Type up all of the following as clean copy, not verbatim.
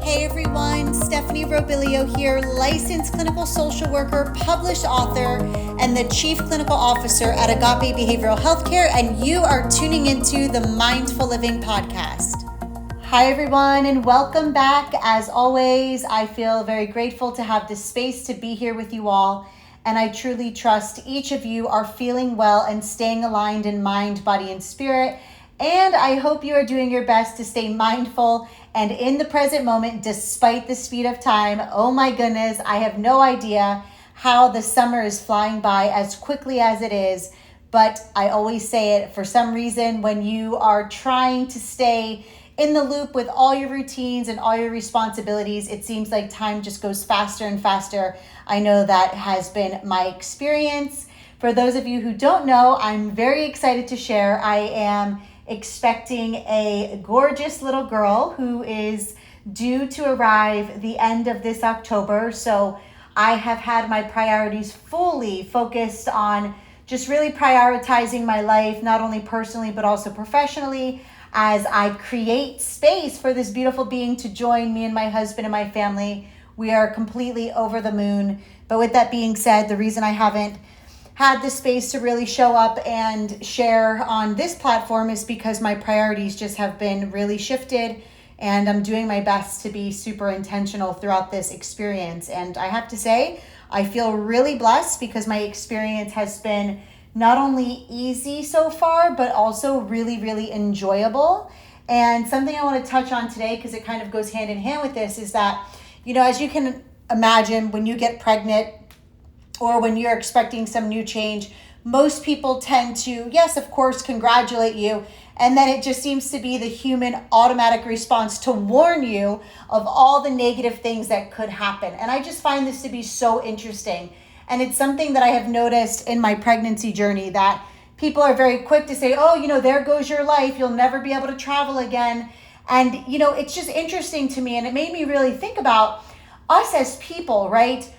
Hey everyone, Stephanie Robilio here, licensed clinical social worker, published author, and the chief clinical officer at Agape Behavioral Healthcare, and you are tuning into the Mindful Living podcast. Hi everyone, and welcome back. As always, I feel very grateful to have this space to be here with you all, and I truly trust each of you are feeling well and staying aligned in mind, body, and spirit. And I hope you are doing your best to stay mindful and in the present moment despite the speed of time. Oh my goodness, I have no idea how the summer is flying by as quickly as it is. But I always say it, for some reason, when you are trying to stay in the loop with all your routines and all your responsibilities, it seems like time just goes faster and faster. I know that has been my experience. For those of you who don't know, I'm very excited to share. I am expecting a gorgeous little girl who is due to arrive the end of this October. So I have had my priorities fully focused on just really prioritizing my life, not only personally, but also professionally, as I create space for this beautiful being to join me and my husband and my family. We are completely over the moon. But with that being said, the reason I haven't had the space to really show up and share on this platform is because my priorities just have been really shifted, and I'm doing my best to be super intentional throughout this experience. And I have to say, I feel really blessed because my experience has been not only easy so far, but also really, really enjoyable. And something I want to touch on today, because it kind of goes hand in hand with this, is that, as you can imagine, when you get pregnant, or when you're expecting some new change, most people tend to, yes, of course, congratulate you. And then it just seems to be the human automatic response to warn you of all the negative things that could happen. And I just find this to be so interesting. And it's something that I have noticed in my pregnancy journey, that people are very quick to say, oh, there goes your life. You'll never be able to travel again. And, it's just interesting to me. And it made me really think about us as people, right?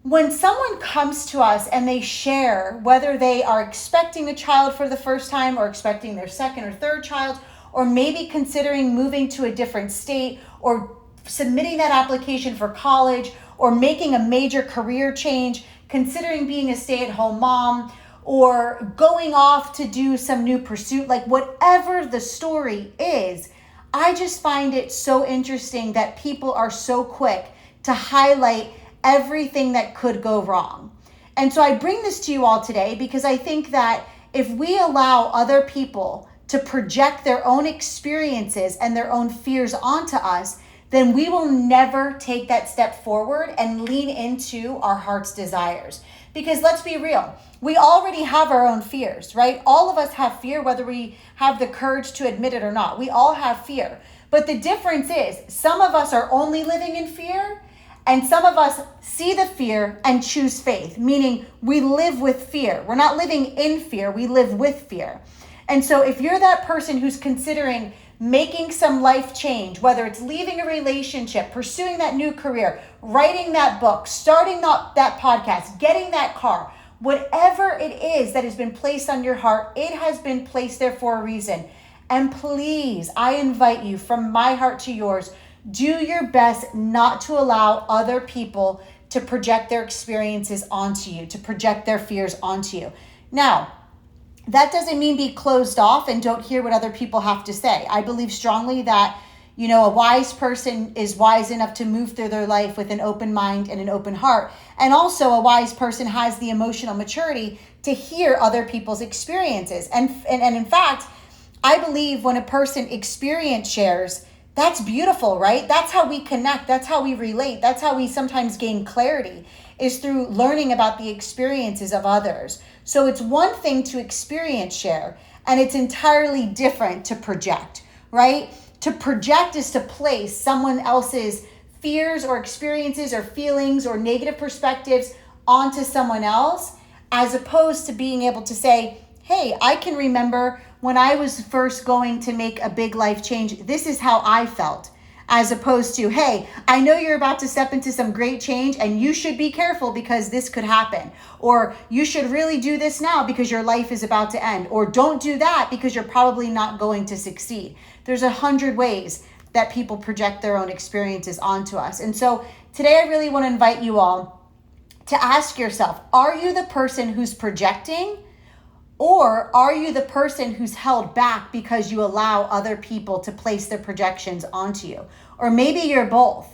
When someone comes to us and they share, whether they are expecting a child for the first time or expecting their second or third child, or maybe considering moving to a different state, or submitting that application for college, or making a major career change, considering being a stay-at-home mom, or going off to do some new pursuit, like whatever the story is, I just find it so interesting that people are so quick to highlight everything that could go wrong. And so I bring this to you all today because I think that if we allow other people to project their own experiences and their own fears onto us, then we will never take that step forward and lean into our heart's desires. Because let's be real, we already have our own fears, right? All of us have fear, whether we have the courage to admit it or not. We all have fear. But the difference is, some of us are only living in fear, and some of us see the fear and choose faith, meaning we live with fear. We're not living in fear, we live with fear. And so if you're that person who's considering making some life change, whether it's leaving a relationship, pursuing that new career, writing that book, starting that podcast, getting that car, whatever it is that has been placed on your heart, it has been placed there for a reason. And please, I invite you from my heart to yours, do your best not to allow other people to project their experiences onto you, to project their fears onto you. Now, that doesn't mean be closed off and don't hear what other people have to say. I believe strongly that, a wise person is wise enough to move through their life with an open mind and an open heart. And also a wise person has the emotional maturity to hear other people's experiences. And in fact, I believe when a person experience shares, that's beautiful, right? That's how we connect. That's how we relate. That's how we sometimes gain clarity, is through learning about the experiences of others. So it's one thing to experience share, and it's entirely different to project, right? To project is to place someone else's fears or experiences or feelings or negative perspectives onto someone else, as opposed to being able to say, hey, I can remember when I was first going to make a big life change, this is how I felt. As opposed to, hey, I know you're about to step into some great change and you should be careful because this could happen. Or you should really do this now because your life is about to end. Or don't do that because you're probably not going to succeed. There's 100 ways that people project their own experiences onto us. And so today I really want to invite you all to ask yourself, are you the person who's projecting, or are you the person who's held back because you allow other people to place their projections onto you? Or maybe you're both.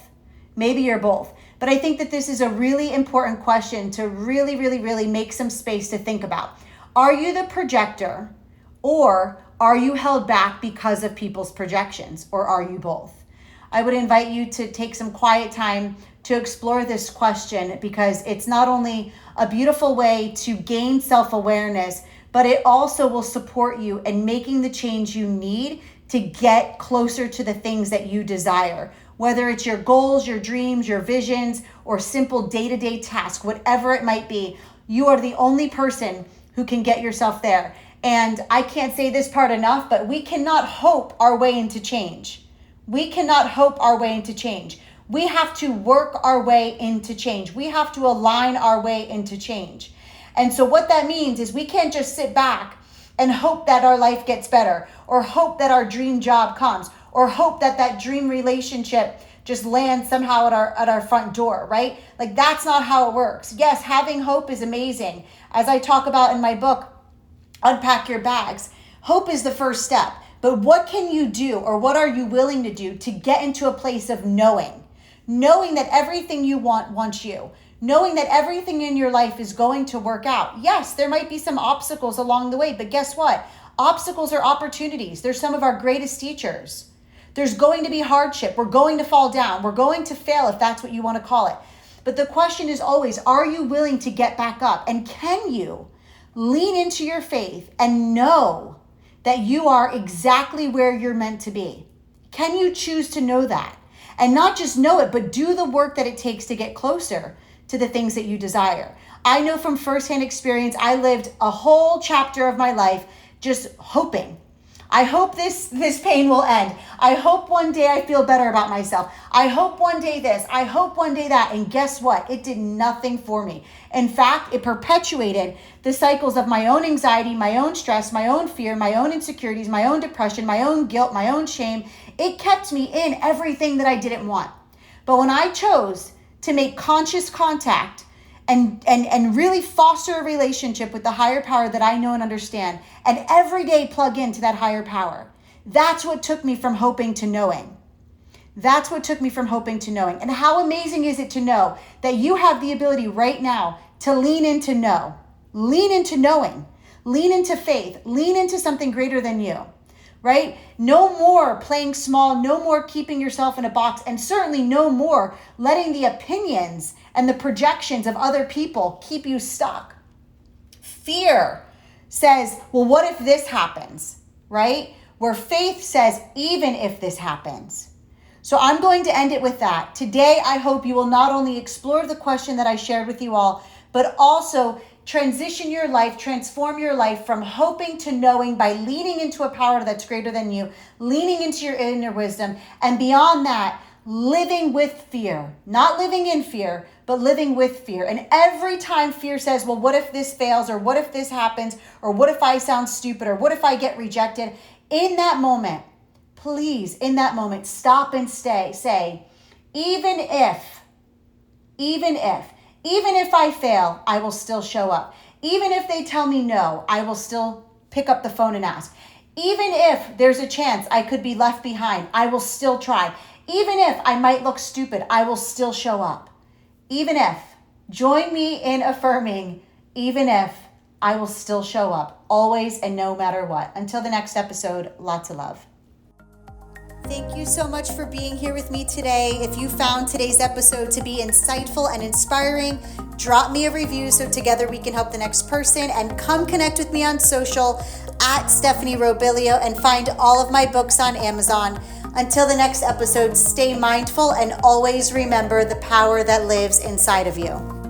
Maybe you're both. But I think that this is a really important question to really, really, really make some space to think about. Are you the projector, or are you held back because of people's projections, or are you both? I would invite you to take some quiet time to explore this question, because it's not only a beautiful way to gain self-awareness, but it also will support you in making the change you need to get closer to the things that you desire. Whether it's your goals, your dreams, your visions, or simple day-to-day tasks, whatever it might be, you are the only person who can get yourself there. And I can't say this part enough, but we cannot hope our way into change. We cannot hope our way into change. We have to work our way into change. We have to align our way into change. And so what that means is we can't just sit back and hope that our life gets better, or hope that our dream job comes, or hope that that dream relationship just lands somehow at our front door, right? Like, that's not how it works. Yes, having hope is amazing. As I talk about in my book, Unpack Your Bags, hope is the first step. But what can you do, or what are you willing to do to get into a place of knowing that everything you want wants you? Knowing that everything in your life is going to work out. Yes, there might be some obstacles along the way, but guess what? Obstacles are opportunities. They're some of our greatest teachers. There's going to be hardship. We're going to fall down. We're going to fail, if that's what you want to call it. But the question is always, are you willing to get back up? And can you lean into your faith and know that you are exactly where you're meant to be? Can you choose to know that? And not just know it, but do the work that it takes to get closer to the things that you desire. I know from firsthand experience, I lived a whole chapter of my life just hoping. I hope this pain will end. I hope one day I feel better about myself. I hope one day this. I hope one day that. And guess what? It did nothing for me. In fact, it perpetuated the cycles of my own anxiety, my own stress, my own fear, my own insecurities, my own depression, my own guilt, my own shame. It kept me in everything that I didn't want. But when I chose to make conscious contact and really foster a relationship with the higher power that I know and understand, and every day plug into that higher power, that's what took me from hoping to knowing. That's what took me from hoping to knowing. And how amazing is it to know that you have the ability right now to lean into know, lean into knowing, lean into faith, lean into something greater than you. Right? No more playing small, no more keeping yourself in a box, and certainly no more letting the opinions and the projections of other people keep you stuck. Fear says, well, what if this happens? Right? Where faith says, even if this happens. So I'm going to end it with that. Today, I hope you will not only explore the question that I shared with you all, but also transition your life, transform your life from hoping to knowing by leaning into a power that's greater than you, leaning into your inner wisdom, and beyond that, living with fear. Not living in fear, but living with fear. And every time fear says, well, what if this fails, or what if this happens, or what if I sound stupid, or what if I get rejected? In that moment, please, in that moment, stop and say, even if I fail, I will still show up. Even if they tell me no, I will still pick up the phone and ask. Even if there's a chance I could be left behind, I will still try. Even if I might look stupid, I will still show up. Even if, join me in affirming, even if, I will still show up, always and no matter what. Until the next episode, lots of love. Thank you so much for being here with me today. If you found today's episode to be insightful and inspiring, drop me a review so together we can help the next person, and come connect with me on social at Stephanie Robilio, and find all of my books on Amazon. Until the next episode, stay mindful and always remember the power that lives inside of you.